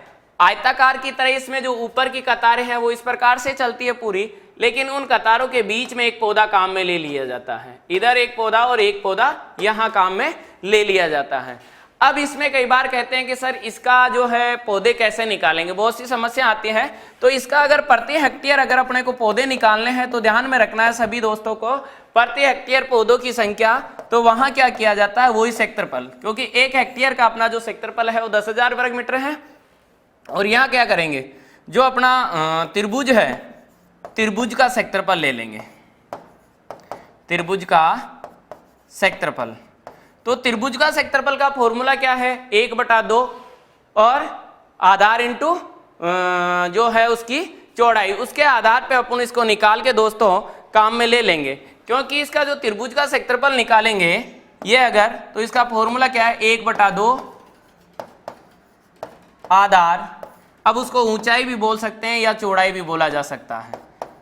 आयताकार की तरह इसमें जो ऊपर की कतारें हैं वो इस प्रकार से चलती है पूरी, लेकिन उन कतारों के बीच में एक पौधा काम में ले लिया जाता है, इधर एक पौधा और एक पौधा यहाँ काम में ले लिया जाता है। अब इसमें कई बार कहते हैं कि सर इसका जो है पौधे कैसे निकालेंगे, बहुत सी समस्या आती है। तो इसका अगर प्रति हेक्टेयर अगर अपने को पौधे निकालने हैं तो ध्यान में रखना है सभी दोस्तों को, प्रति हेक्टेयर पौधों की संख्या, तो वहां क्या किया जाता है वही क्षेत्रफल, क्योंकि 1 हेक्टेयर का अपना जो क्षेत्रफल है वो 10,000 वर्ग मीटर है। और यहाँ क्या करेंगे, जो अपना त्रिभुज है, त्रिभुज का क्षेत्रफल ले लेंगे, त्रिभुज का क्षेत्रफल। तो त्रिभुज का क्षेत्रफल का फॉर्मूला क्या है, 1/2 और आधार इंटू जो है उसकी चौड़ाई, उसके आधार पे अपन इसको निकाल के दोस्तों काम में ले लेंगे। क्योंकि इसका जो त्रिभुज का क्षेत्रफल निकालेंगे ये अगर, तो इसका फॉर्मूला क्या है, 1/2 आधार, अब उसको ऊंचाई भी बोल सकते हैं या चौड़ाई भी बोला जा सकता है,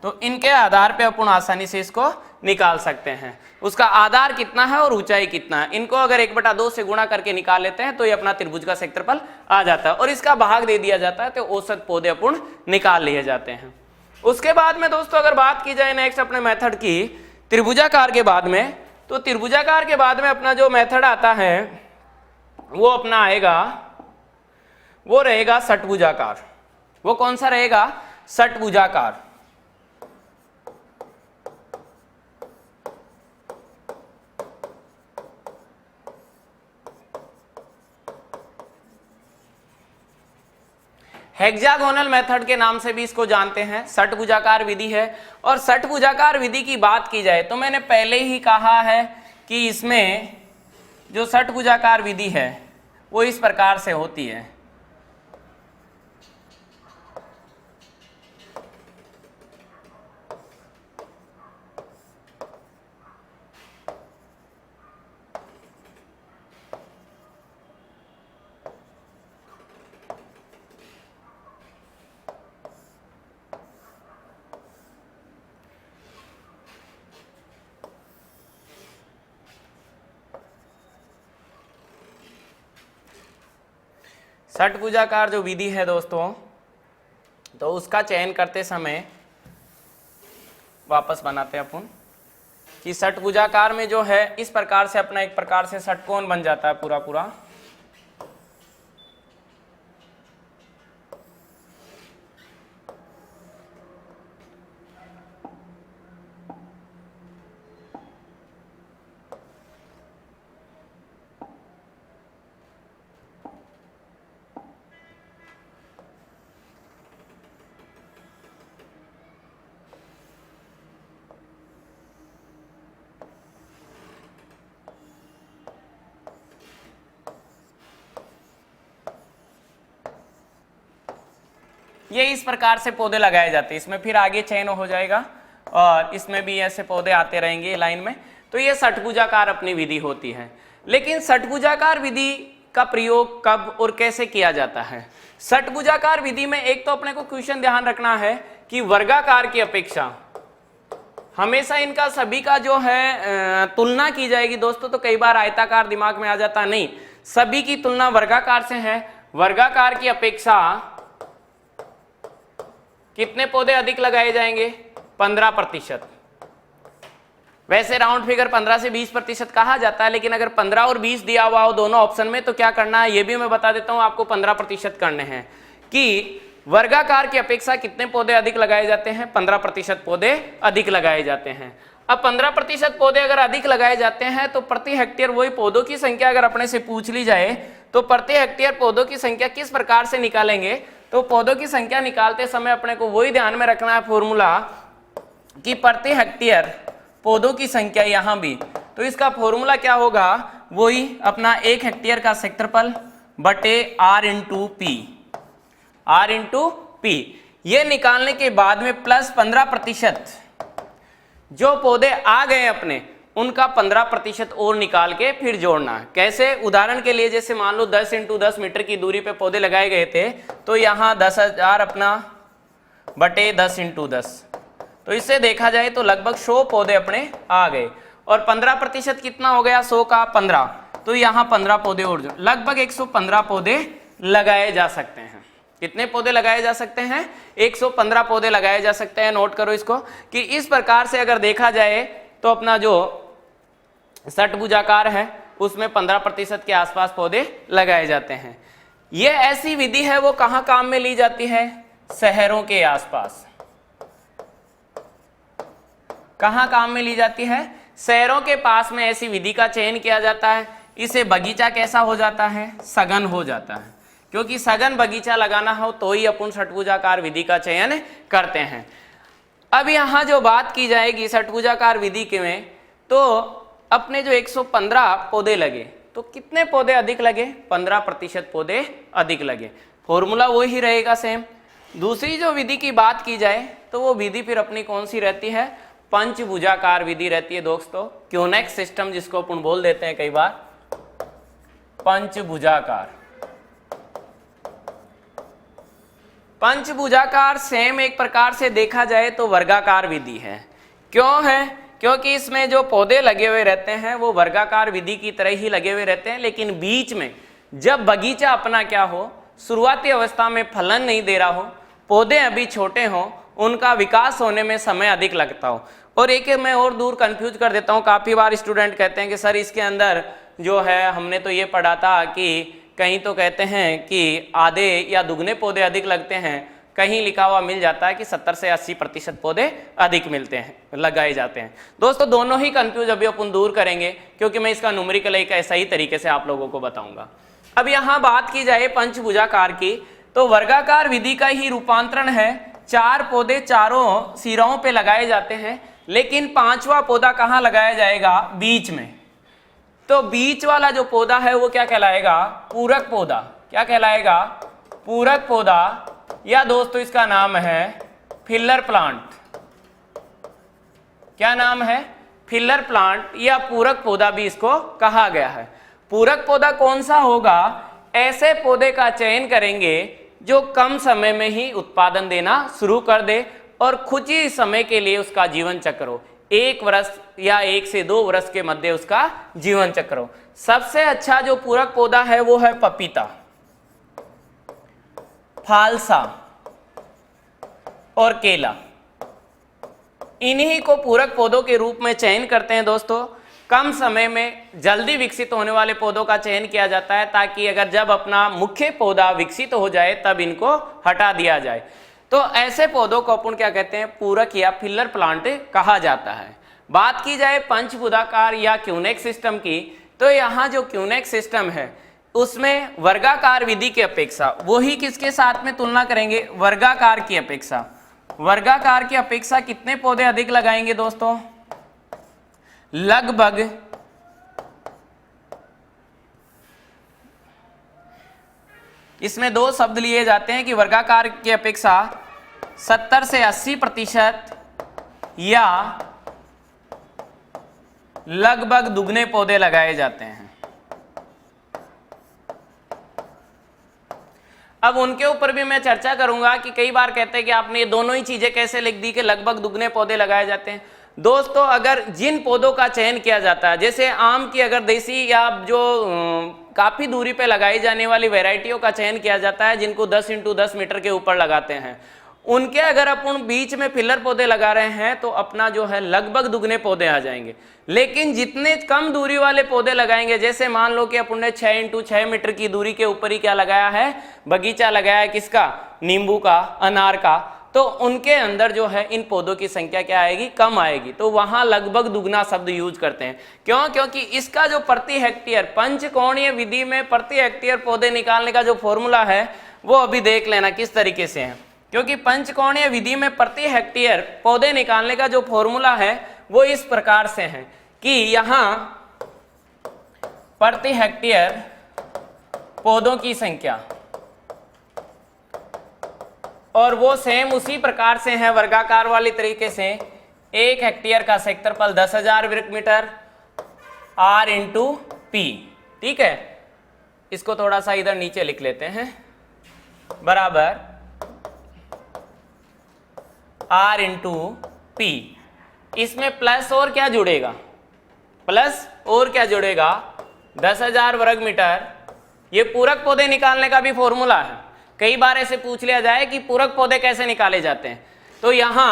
तो इनके आधार पे अपन आसानी से इसको निकाल सकते हैं। उसका आधार कितना है और ऊंचाई कितना है, इनको अगर 1/2 से गुणा करके निकाल लेते हैं तो ये अपना त्रिभुज का क्षेत्रफल आ जाता है और इसका भाग दे दिया जाता है तो औसत पौधे अपन निकाल लिए जाते हैं। उसके बाद में दोस्तों अगर बात की जाए नेक्स्ट अपने मेथड की, त्रिभुजाकार के बाद में, तो त्रिभुजाकार के बाद में अपना जो मेथड आता है वो अपना आएगा, वो रहेगा षटभुजाकार। वो कौन सा रहेगा, षटभुजाकार। हेक्सागोनल मेथड के नाम से भी इसको जानते हैं, षटभुजाकार विधि है। और षटभुजाकार विधि की बात की जाए तो मैंने पहले ही कहा है कि इसमें जो षटभुजाकार विधि है वो इस प्रकार से होती है। षटभुजाकार जो विधि है दोस्तों, तो उसका चयन करते समय वापस बनाते हैं अपन कि षटभुजाकार में जो है इस प्रकार से अपना एक प्रकार से षटकोण बन जाता है पूरा पूरा। ये इस प्रकार से पौधे लगाए जाते हैं, इसमें फिर आगे चयन हो जाएगा और इसमें भी ऐसे पौधे आते रहेंगे लाइन में। तो ये षटभुजाकार अपनी विधि होती है। लेकिन षटभुजाकार विधि का प्रयोग कब और कैसे किया जाता है? षटभुजाकार विधि में एक तो अपने को क्वेश्चन ध्यान रखना है कि वर्गाकार की अपेक्षा हमेशा इनका सभी का जो है तुलना की जाएगी दोस्तों। तो कई बार आयताकार दिमाग में आ जाता, नहीं, सभी की तुलना वर्गाकार से है। वर्गाकार की अपेक्षा कितने पौधे अधिक लगाए जाएंगे? 15%। वैसे राउंड फिगर 15 से 20% कहा जाता है, लेकिन अगर 15 और 20 दिया हुआ हो दोनों ऑप्शन में तो क्या करना है ये भी मैं बता देता हूं आपको। 15% करने हैं कि वर्गाकार की अपेक्षा कितने पौधे अधिक लगाए जाते हैं? 15% पौधे अधिक लगाए जाते हैं। अब 15% पौधे अगर अधिक लगाए जाते हैं तो प्रति हेक्टेयर वही पौधों की संख्या अगर अपने से पूछ ली जाए तो प्रति हेक्टेयर पौधों की संख्या किस प्रकार से निकालेंगे? तो पौधों की संख्या निकालते समय अपने को वही ध्यान में रखना है फॉर्मूला कि प्रति हेक्टेयर पौधों की संख्या यहां भी, तो इसका फॉर्मूला क्या होगा? वही अपना 1 हेक्टेयर का क्षेत्रफल बटे R into P, R into P. ये निकालने के बाद में प्लस 15% जो पौधे आ गए अपने उनका 15% और निकाल के फिर जोड़ना है। कैसे? उदाहरण के लिए जैसे मान लो 10 इंटू 10 मीटर की दूरी पे पौधे लगाए गए थे, तो यहाँ 10,000 अपना बटे 10 इंटू 10, तो इससे देखा जाए तो लगभग 100 पौधे अपने आ गए। और 15% कितना हो गया? 100 का 15, तो यहाँ 15 पौधे और जो लगभग 115 पौधे लगाए जा सकते हैं। कितने पौधे लगाए जा सकते हैं? 115 पौधे लगाए जा सकते हैं। नोट करो इसको कि इस प्रकार से अगर देखा जाए तो अपना जो षटभुजाकार है उसमें 15% के आसपास पौधे लगाए जाते हैं। यह ऐसी विधि है वो कहां काम में ली जाती है? शहरों के आसपास। कहां काम में ली जाती है? शहरों के पास में ऐसी विधि का चयन किया जाता है। इसे बगीचा कैसा हो जाता है? सघन हो जाता है, क्योंकि सघन बगीचा लगाना हो तो ही अपन षटभुजाकार विधि का चयन करते हैं। अब यहां जो बात की जाएगी षटभुजाकार विधि के में, तो अपने जो 115 पौधे लगे तो कितने पौधे अधिक लगे? 15% पौधे अधिक लगे। फॉर्मूला वही रहेगा सेम। दूसरी जो विधि की बात की जाए तो वो विधि फिर अपनी कौन सी रहती है? पंचभुजाकार विधि रहती है दोस्तों। क्यूनेक्स सिस्टम जिसको अपन बोल देते हैं कई बार, पंचभुजाकार। पंचभुजाकार सेम एक प्रकार से देखा जाए तो वर्गाकार विधि है। क्यों है? क्योंकि इसमें जो पौधे लगे हुए रहते हैं वो वर्गाकार विधि की तरह ही लगे हुए रहते हैं, लेकिन बीच में जब बगीचा अपना क्या हो, शुरुआती अवस्था में फलन नहीं दे रहा हो, पौधे अभी छोटे हों, उनका विकास होने में समय अधिक लगता हो। और एक मैं और दूर कंफ्यूज कर देता हूँ, काफ़ी बार स्टूडेंट कहते हैं कि सर इसके अंदर जो है हमने तो ये पढ़ा था कि कहीं तो कहते हैं कि आधे या दुगने पौधे अधिक लगते हैं, कहीं लिखा हुआ मिल जाता है कि 70 से 80% पौधे अधिक मिलते हैं, लगाए जाते हैं। दोस्तों दोनों ही कंफ्यूज अभी अपन दूर करेंगे, क्योंकि मैं इसका न्यूमेरिकल एक ऐसा ही तरीके से आप लोगों को बताऊंगा। अब यहाँ बात की जाए पंचभुजाकार की, तो वर्गाकार विधि का ही रूपांतरण है। 4 पौधे चारों सिराओं पे लगाए जाते हैं, लेकिन 5वां पौधा कहाँ लगाया जाएगा? बीच में। तो बीच वाला जो पौधा है वो क्या कहलाएगा? पूरक पौधा। क्या कहलाएगा? पूरक पौधा, या दोस्तों इसका नाम है फिलर प्लांट। क्या नाम है? फिलर प्लांट या पूरक पौधा भी इसको कहा गया है। पूरक पौधा कौन सा होगा? ऐसे पौधे का चयन करेंगे जो कम समय में ही उत्पादन देना शुरू कर दे और कुछ ही समय के लिए उसका जीवन चक्र हो, 1 वर्ष या 1 से 2 वर्ष के मध्य उसका जीवन चक्र हो। सबसे अच्छा जो पूरक पौधा है वो है पपीता। फालसा और केला, इन्हीं को पूरक पौधों के रूप में चयन करते हैं दोस्तों। कम समय में जल्दी विकसित होने वाले पौधों का चयन किया जाता है, ताकि अगर जब अपना मुख्य पौधा विकसित हो जाए तब इनको हटा दिया जाए। तो ऐसे पौधों को अपन क्या कहते हैं, पूरक या फिलर प्लांट कहा जाता है। बात की जाए पंचभुजाकार या क्यूनेक सिस्टम की, तो यहाँ जो क्यूनेक सिस्टम है उसमें वर्गाकार विधि की अपेक्षा, वही किसके साथ में तुलना करेंगे, वर्गाकार की अपेक्षा, वर्गाकार की अपेक्षा कितने पौधे अधिक लगाएंगे दोस्तों, लगभग इसमें दो शब्द लिए जाते हैं कि वर्गाकार की अपेक्षा 70 से 80% या लगभग दुगने पौधे लगाए जाते हैं। अब उनके ऊपर भी मैं चर्चा करूंगा कि कई बार कहते हैं कि आपने ये दोनों ही चीजें कैसे लिख दी कि लगभग दुगने पौधे लगाए जाते हैं। दोस्तों अगर जिन पौधों का चयन किया जाता है, जैसे आम की अगर देसी या जो काफी दूरी पे लगाई जाने वाली वैरायटियों का चयन किया जाता है, जिनको 10 × 10 मीटर के ऊपर लगाते हैं, उनके अगर अपन बीच में फिलर पौधे लगा रहे हैं तो अपना जो है लगभग दुगने पौधे आ जाएंगे। लेकिन जितने कम दूरी वाले पौधे लगाएंगे, जैसे मान लो कि अपन ने 6 × 6 मीटर की दूरी के ऊपर ही क्या लगाया है, बगीचा लगाया है, किसका, नींबू का, अनार का, तो उनके अंदर जो है इन पौधों की संख्या क्या आएगी, कम आएगी। तो वहां लगभग दुगना शब्द यूज करते हैं। क्यों? क्योंकि इसका जो प्रति हेक्टेयर पंचकोणीय विधि में प्रति हेक्टेयर पौधे निकालने का जो फॉर्मूला है वो अभी देख लेना किस तरीके से है। क्योंकि पंचकोणीय विधि में प्रति हेक्टेयर पौधे निकालने का जो फॉर्मूला है वो इस प्रकार से है कि यहां प्रति हेक्टेयर पौधों की संख्या, और वो सेम उसी प्रकार से है वर्गाकार वाली तरीके से, 1 हेक्टेयर का क्षेत्रफल 10,000 वर्ग मीटर R × P। ठीक है, इसको थोड़ा सा इधर नीचे लिख लेते हैं, बराबर R × P। इसमें प्लस और क्या जुड़ेगा, प्लस और क्या जुड़ेगा, 10,000 वर्ग मीटर। ये पूरक पौधे निकालने का भी फॉर्मूला है। कई बार ऐसे पूछ लिया जाए कि पूरक पौधे कैसे निकाले जाते हैं, तो यहां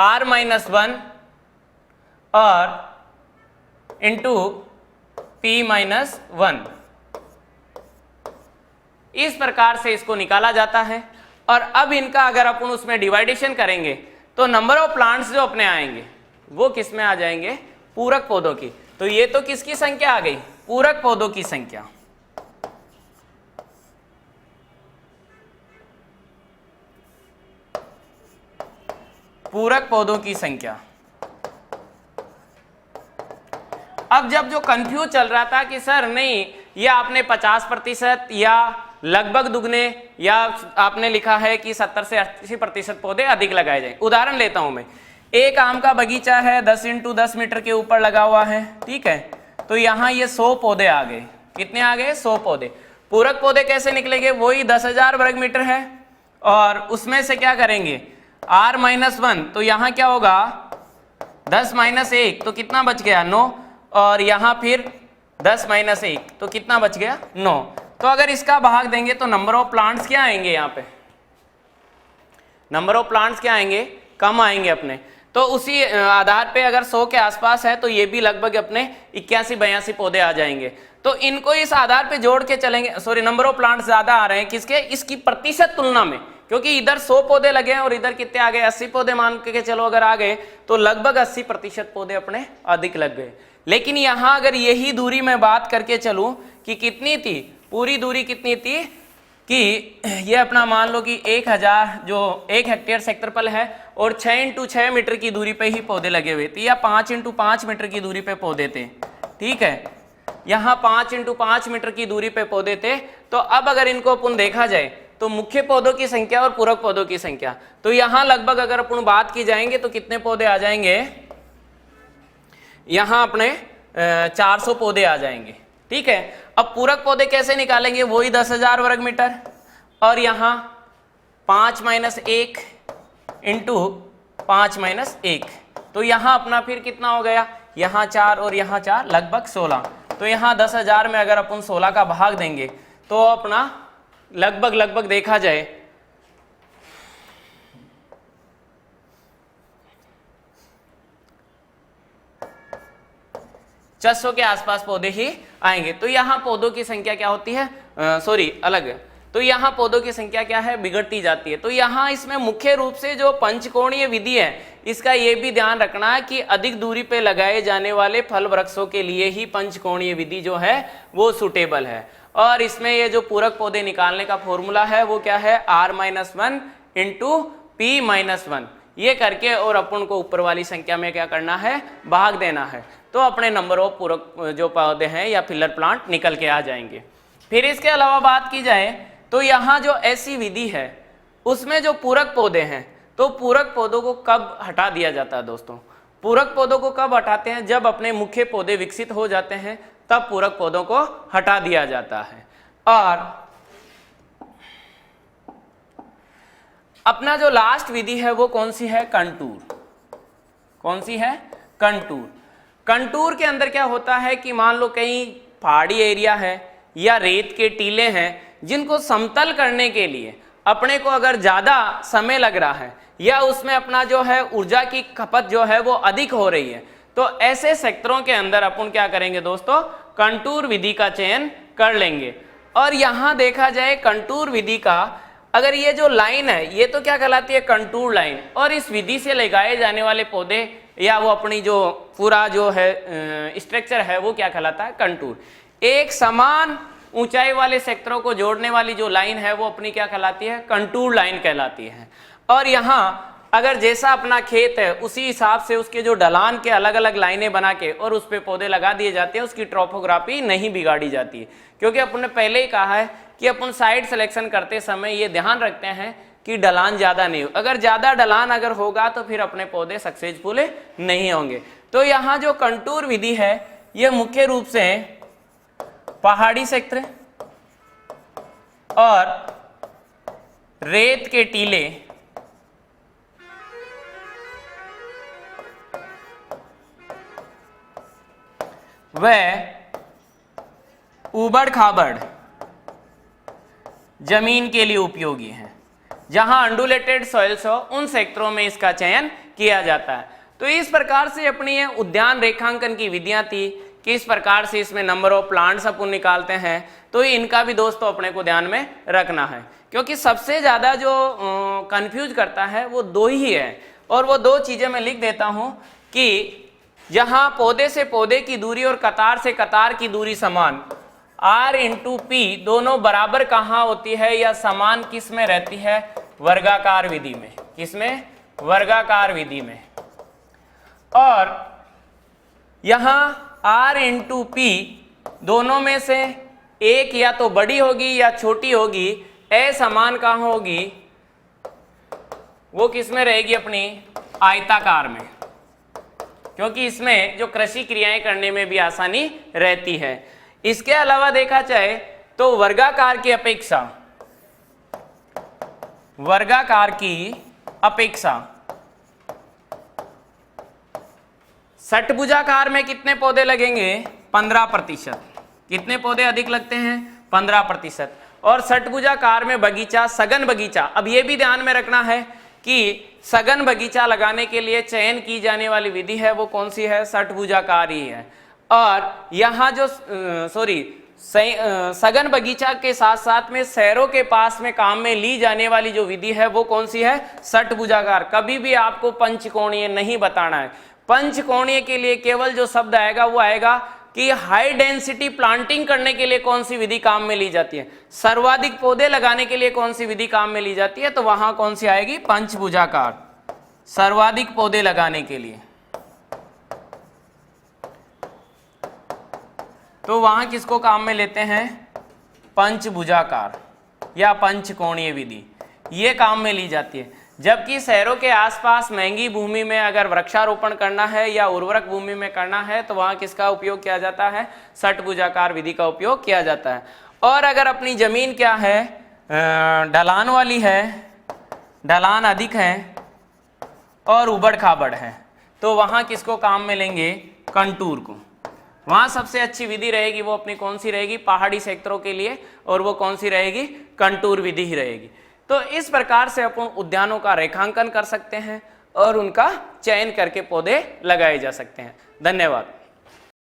R-1 और इंटू P-1, इस प्रकार से इसको निकाला जाता है। और अब इनका अगर अपन उसमें डिवाइडेशन करेंगे तो नंबर ऑफ प्लांट्स जो अपने आएंगे वो किस में आ जाएंगे, पूरक पौधों की। तो ये तो किसकी संख्या आ गई, पूरक पौधों की संख्या। पूरक पौधों की संख्या। अब जब जो कंफ्यूज चल रहा था कि सर नहीं ये आपने 50% या लगभग दुगने, या आपने लिखा है कि 70 से 80% पौधे अधिक लगाए जाए। उदाहरण लेता हूं मैं, एक आम का बगीचा है, 10 × 10 मीटर के ऊपर लगा हुआ है, ठीक है। तो यहां ये 100 पौधे आ गए। कितने आ गए, 100 पौधे। पूरक पौधे कैसे निकलेंगे, वही 10,000 वर्ग मीटर है, और उसमें से क्या करेंगे, R-1, तो यहां क्या होगा, 10 - 1 तो कितना बच गया, 9, और यहां फिर 10 - 1 तो कितना बच गया, 9। तो अगर इसका भाग देंगे तो नंबर ऑफ प्लांट्स क्या आएंगे, यहाँ पे नंबर ऑफ प्लांट्स क्या आएंगे, कम आएंगे अपने। तो उसी आधार पे अगर 100 के आसपास है तो ये भी लगभग अपने 81-82 पौधे आ जाएंगे। तो इनको इस आधार पे जोड़ के चलेंगे, सॉरी नंबर ऑफ प्लांट्स ज्यादा आ रहे हैं किसके, इसकी प्रतिशत तुलना में, क्योंकि इधर 100 पौधे लगे हैं और इधर कितने आ गए, 80 पौधे मान के चलो अगर आ गए तो लगभग 80% पौधे अपने अधिक लग गए। लेकिन यहां अगर यही दूरी में बात करके चलूं कि कितनी थी, पूरी दूरी कितनी थी, कि ये अपना मान लो कि 1000 जो 1 हेक्टेयर क्षेत्रफल है और 6 × 6 मीटर की दूरी पे ही पौधे लगे हुए थे, या 5 × 5 मीटर की दूरी पे पौधे थे, ठीक है। यहाँ 5 × 5 मीटर की दूरी पे पौधे थे। तो अब अगर इनको अपन देखा जाए तो मुख्य पौधों की संख्या और पूरक पौधों की संख्या, तो यहाँ लगभग अगर अपन बात की जाएंगे तो कितने पौधे आ जाएंगे, यहाँ अपने 400 पौधे आ जाएंगे, ठीक है। अब पूरक पौधे कैसे निकालेंगे, वही 10,000 वर्ग मीटर, और यहाँ 5 - 1 × 5 - 1, तो यहाँ अपना फिर कितना हो गया, यहाँ 4 और यहाँ 4 लगभग 16। तो यहाँ 10,000 में अगर अपन 16 का भाग देंगे तो अपना लगभग देखा जाए 600 के आसपास पौधे ही आएंगे। तो यहाँ पौधों की संख्या क्या होती है, अलग, तो यहाँ पौधों की संख्या क्या है, बिगड़ती जाती है। तो यहाँ इसमें मुख्य रूप से जो पंचकोणीय विधि है, इसका ये भी ध्यान रखना है कि अधिक दूरी पे लगाए जाने वाले फल वृक्षों के लिए ही पंचकोणीय विधि जो है वो सुटेबल है। और इसमें ये जो पूरक पौधे निकालने का फॉर्मूला है वो क्या है, R-1 इंटू P-1, ये करके और अपन को ऊपर वाली संख्या में क्या करना है, भाग देना है। तो अपने नंबर ऑफ पूरक जो पौधे हैं या फिलर प्लांट निकल के आ जाएंगे। फिर इसके अलावा बात की जाए तो यहाँ जो ऐसी विधि है उसमें जो पूरक पौधे हैं, तो पूरक पौधों को कब हटा दिया जाता है दोस्तों, पूरक पौधों को कब हटाते हैं, जब अपने मुख्य पौधे विकसित हो जाते हैं तब पूरक पौधों को हटा दिया जाता है। और अपना जो लास्ट विधि है वो कौन सी है, कंटूर। कौन सी है, कंटूर। कंटूर के अंदर क्या होता है कि मान लो कहीं पहाड़ी एरिया है या रेत के टीले हैं जिनको समतल करने के लिए अपने को अगर ज्यादा समय लग रहा है या उसमें अपना जो है ऊर्जा की खपत जो है वो अधिक हो रही है, तो ऐसे सेक्टरों के अंदर अपन क्या करेंगे दोस्तों, कंटूर विधि का चयन कर लेंगे। और यहाँ देखा जाए कंटूर विधि का, अगर ये जो लाइन है ये तो क्या कहलाती है, कंटूर लाइन, और इस विधि से लगाए जाने वाले पौधे या वो अपनी जो पूरा जो है स्ट्रक्चर है वो क्या कहलाता है, कंटूर। एक समान ऊंचाई वाले सेक्टरों को जोड़ने वाली जो लाइन है वो अपनी क्या कहलाती है, कंटूर लाइन कहलाती है। और यहाँ अगर जैसा अपना खेत है उसी हिसाब से उसके जो ढलान के अलग अलग लाइनें बना के और उस पे पौधे लगा दिए जाते हैं, उसकी ट्रोपोग्राफी नहीं बिगाड़ी जाती है। क्योंकि अपन ने पहले ही कहा है कि अपन साइड सिलेक्शन करते समय ये ध्यान रखते हैं कि ढलान ज्यादा नहीं हो, अगर ज्यादा ढलान अगर होगा तो फिर अपने पौधे सक्सेसफुल नहीं होंगे। तो यहाँ जो कंटूर विधि है ये मुख्य रूप से पहाड़ी क्षेत्र और रेत के टीले व उबड़ खाबड़ जमीन के लिए उपयोगी है। जहां अंडुलेटेड सॉइल्स हो उन सेक्टरों में इसका चयन किया जाता है। तो इस प्रकार से अपनी ये उद्यान रेखांकन की विधियां थी, किस प्रकार से इसमें नंबर ऑफ प्लांट्स अपन निकालते हैं, तो इनका भी दोस्तों अपने को ध्यान में रखना है। क्योंकि सबसे ज़्यादा जो कंफ्यूज करता है वो दो ही है, और वो दो चीज़ें मैं लिख देता हूँ कि जहाँ पौधे से पौधे की दूरी और कतार से कतार की दूरी समान R/P दोनों बराबर कहाँ होती है या समान किस में रहती है, वर्गाकार विधि में। किसमें, वर्गाकार विधि में। और यहाँ R/P दोनों में से एक या तो बड़ी होगी या छोटी होगी, असमान कहाँ होगी, वो किस में रहेगी, अपनी आयताकार में, क्योंकि इसमें जो कृषि क्रियाएं करने में भी आसानी रहती है। इसके अलावा देखा जाए तो वर्गाकार की अपेक्षा षटभुजाकार में कितने पौधे लगेंगे, 15%। कितने पौधे अधिक लगते हैं, 15%। और षटभुजाकार में बगीचा, सघन बगीचा, अब ये भी ध्यान में रखना है कि सघन बगीचा लगाने के लिए चयन की जाने वाली विधि है वो कौन सी है, षटभुजाकार ही है। और यहाँ जो सघन बगीचा के साथ साथ में शहरों के पास में काम में ली जाने वाली जो विधि है वो कौन सी है, षटभुजाकार। कभी भी आपको पंचकोणीय नहीं बताना है। पंचकोणीय के लिए केवल जो शब्द आएगा वो आएगा कि हाई डेंसिटी प्लांटिंग करने के लिए कौन सी विधि काम में ली जाती है, सर्वाधिक पौधे लगाने के लिए कौन सी विधि काम में ली जाती है, तो वहां कौन सी आएगी, पंचभुजाकार, सर्वाधिक पौधे लगाने के लिए। तो वहां किसको काम में लेते हैं, पंचभुजाकार या पंचकोणीय विधि, ये काम में ली जाती है। जबकि शहरों के आसपास महंगी भूमि में अगर वृक्षारोपण करना है या उर्वरक भूमि में करना है तो वहाँ किसका उपयोग किया जाता है, षटभुजाकार विधि का उपयोग किया जाता है। और अगर अपनी जमीन क्या है, ढलान वाली है, ढलान अधिक है और उबड़ खाबड़ है, तो वहाँ किसको काम में लेंगे, कंटूर को। वहाँ सबसे अच्छी विधि रहेगी वो अपनी कौन सी रहेगी, पहाड़ी क्षेत्रों के लिए, और वो कौन सी रहेगी, कंटूर विधि ही रहेगी। तो इस प्रकार से अपन उद्यानों का रेखांकन कर सकते हैं और उनका चयन करके पौधे लगाए जा सकते हैं। धन्यवाद।